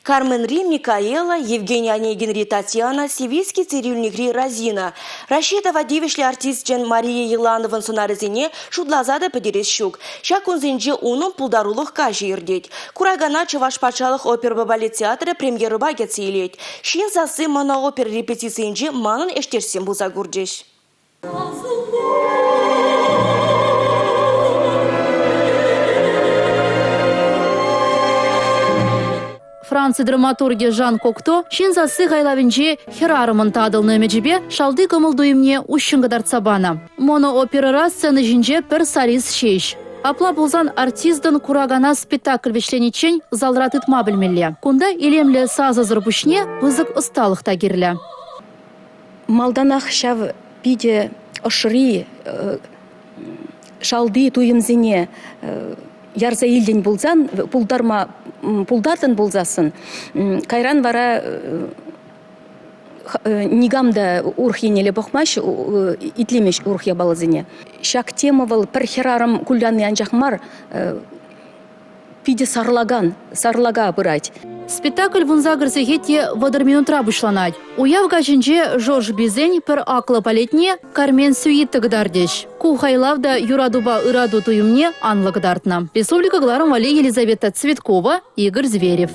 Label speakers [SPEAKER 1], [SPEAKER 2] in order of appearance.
[SPEAKER 1] Кармен Ри, Микаэла, Евгения Онегин, Татьяна, Сивийский цирюльник Розина. Рашидова девишлі артист Джен Мария Елановын сунарызине шудлазада подерес щук. Шакун зинже уным пулдарулых кажи ирдеть. Курагана Чуваш пачалых опер-балет театра премьеры багет сейлеть. Шин засы моноопер репетициинже манын эштерсем буза гурдеш.
[SPEAKER 2] Франция драматурги Жан Кокто шинзасы гайлавинже херарымын тадылны меджибе шалды кымылдуимне ущынгадарцабана. Моно-опера сцены жинже пер солист шеш. Апла булзан артистын курагана спектакль вешленичень залратытма білмелле. Кунда илемле сазы зырбушне вызык ысталық тагирле.
[SPEAKER 3] Малданах шав пиде ошри шалды туйымзине ярза илден булзан, пулдартын булзасын. Кайран вара нигамда урхинеле бахмаш, итлемеш урхия балазине. Шак темавал перхерарам кульяны анжахмар пиде сарлага бырать.
[SPEAKER 2] Спектакль вунзагырсы хетте вадыр минутра бушланать. Уявга жинже Жорж Бизень пер акла палетне Кармен Сюитты гдардеш. Кухайлавда юрадуба ыраду туюмне анлы гдартна. Республика Гларом Вали Елизавета Цветкова, Игорь Зверев.